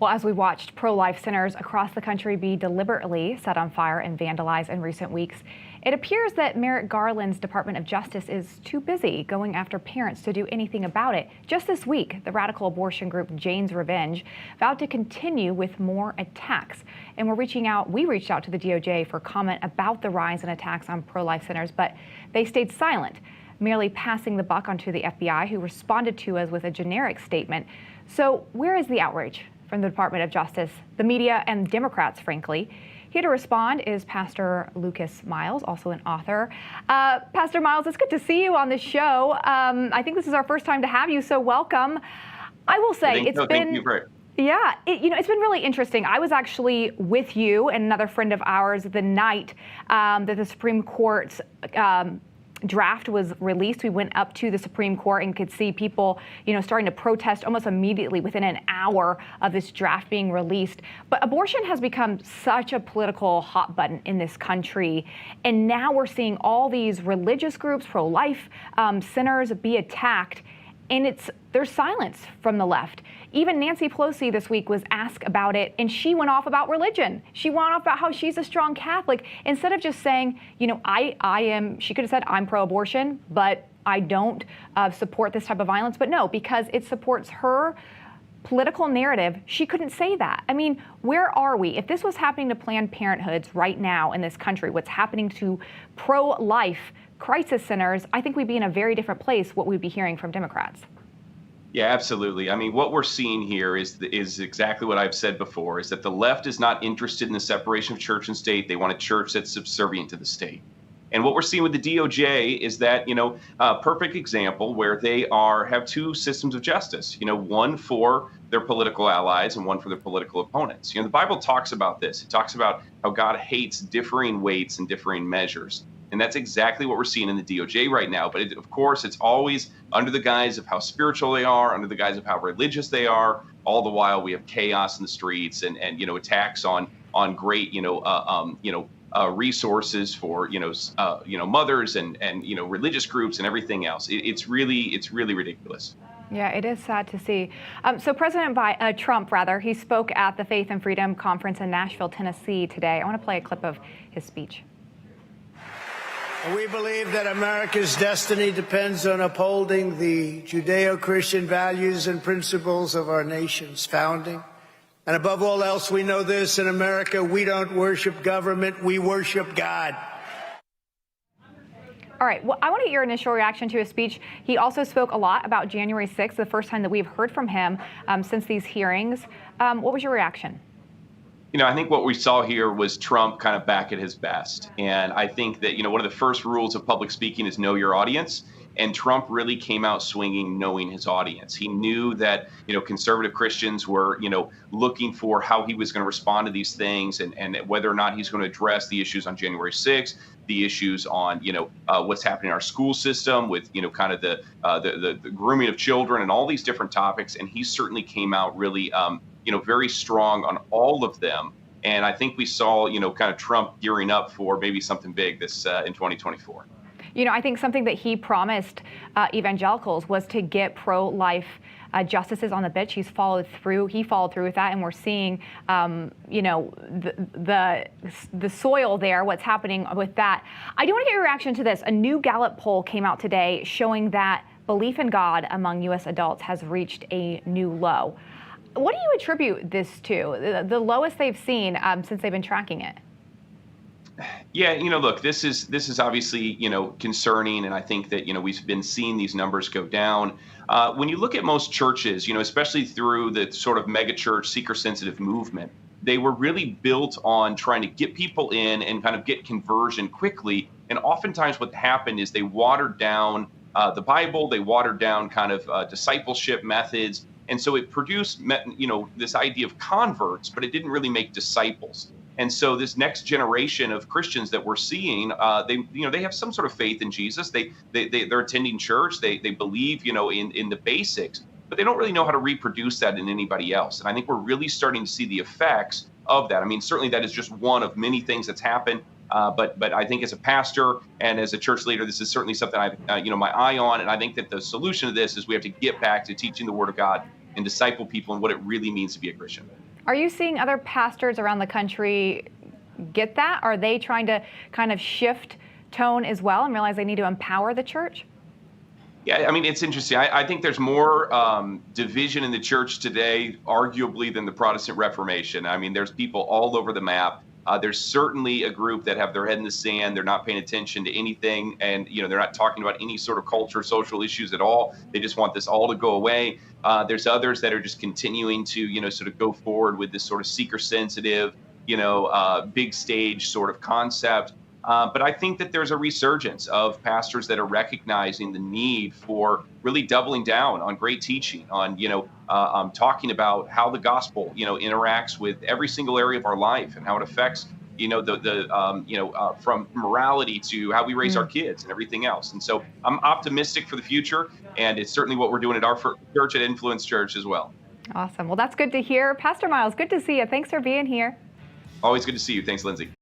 Well, as we watched pro-life centers across the country be deliberately set on fire and vandalized in recent weeks, it appears that Merrick Garland's Department of Justice is too busy going after parents to do anything about it. Just this week, the radical abortion group Jane's Revenge vowed to continue with more attacks. And we reached out to the DOJ for comment about the rise in attacks on pro-life centers, but they stayed silent, merely passing the buck onto the FBI, who responded to us with a generic statement. So where is the outrage from the Department of Justice, the media, and Democrats, frankly? Here to respond is Pastor Lucas Miles, also an author. Pastor Miles, it's good to see you on the show. I think this is our first time to have you, so welcome. I will say it's been really interesting. I was actually with you and another friend of ours the night that the Supreme Court's draft was released. We went up to the Supreme Court and could see people, starting to protest almost immediately within an hour of this draft being released. But abortion has become such a political hot button in this country. And now we're seeing all these religious groups, pro-life centers be attacked. And there's silence from the left. Even Nancy Pelosi this week was asked about it, and she went off about religion. She went off about how she's a strong Catholic, instead of just saying, she could have said, I'm pro-abortion, but I don't support this type of violence. But no, because it supports her political narrative, she couldn't say that. I mean, where are we? If this was happening to Planned Parenthoods right now in this country, what's happening to pro-life crisis centers, I think we'd be in a very different place, what we'd be hearing from Democrats. Yeah, absolutely. I mean, what we're seeing here is exactly what I've said before, is that the left is not interested in the separation of church and state. They want a church that's subservient to the state. And what we're seeing with the DOJ is that, a perfect example where they have two systems of justice, one for their political allies and one for their political opponents. The Bible talks about this. It talks about how God hates differing weights and differing measures. And that's exactly what we're seeing in the DOJ right now. But of course, it's always under the guise of how spiritual they are, under the guise of how religious they are. All the while, we have chaos in the streets and attacks on great resources for mothers and religious groups and everything else. It's really ridiculous. Yeah, it is sad to see. So President Trump, he spoke at the Faith and Freedom Conference in Nashville, Tennessee today. I want to play a clip of his speech. We believe that America's destiny depends on upholding the Judeo-Christian values and principles of our nation's founding. And above all else, we know this: in America, we don't worship government, we worship God. All right, well, I want to get your initial reaction to his speech. He also spoke a lot about January 6th, the first time that we've heard from him since these hearings. What was your reaction? I think what we saw here was Trump kind of back at his best. And I think that, one of the first rules of public speaking is know your audience. And Trump really came out swinging, knowing his audience. He knew that, conservative Christians were, looking for how he was going to respond to these things and whether or not he's going to address the issues on January 6th, the issues on, what's happening in our school system with, kind of the grooming of children and all these different topics. And he certainly came out really, very strong on all of them. And I think we saw, kind of Trump gearing up for maybe something big this in 2024. I think something that he promised evangelicals was to get pro-life justices on the bench. He followed through with that, and we're seeing, the soil there, what's happening with that. I do want to get your reaction to this. A new Gallup poll came out today showing that belief in God among U.S. adults has reached a new low. What do you attribute this to? The lowest they've seen since they've been tracking it? Yeah, look, this is obviously, concerning. And I think that, we've been seeing these numbers go down. When you look at most churches, especially through the sort of megachurch seeker-sensitive movement, they were really built on trying to get people in and kind of get conversion quickly. And oftentimes what happened is they watered down the Bible, they watered down kind of discipleship methods. And so it produced, this idea of converts, but it didn't really make disciples. And so this next generation of Christians that we're seeing, they have some sort of faith in Jesus. They're attending church. They believe, in the basics, but they don't really know how to reproduce that in anybody else. And I think we're really starting to see the effects of that. I mean, certainly that is just one of many things that's happened. But I think as a pastor and as a church leader, this is certainly something I've my eye on. And I think that the solution to this is we have to get back to teaching the Word of God and disciple people and what it really means to be a Christian. Are you seeing other pastors around the country get that? Are they trying to kind of shift tone as well and realize they need to empower the church? Yeah, I mean, it's interesting. I think there's more division in the church today, arguably, than the Protestant Reformation. I mean, there's people all over the map. There's certainly a group that have their head in the sand. They're not paying attention to anything, and they're not talking about any sort of culture, social issues at all. They just want this all to go away. There's others that are just continuing to sort of go forward with this sort of seeker-sensitive, big stage sort of concept. But I think that there's a resurgence of pastors that are recognizing the need for really doubling down on great teaching, on talking about how the gospel interacts with every single area of our life and how it affects from morality to how we raise our kids and everything else. And so I'm optimistic for the future, and it's certainly what we're doing at our church, at Influence Church, as well. Awesome. Well, that's good to hear. Pastor Miles, good to see you. Thanks for being here. Always good to see you. Thanks, Lindsay.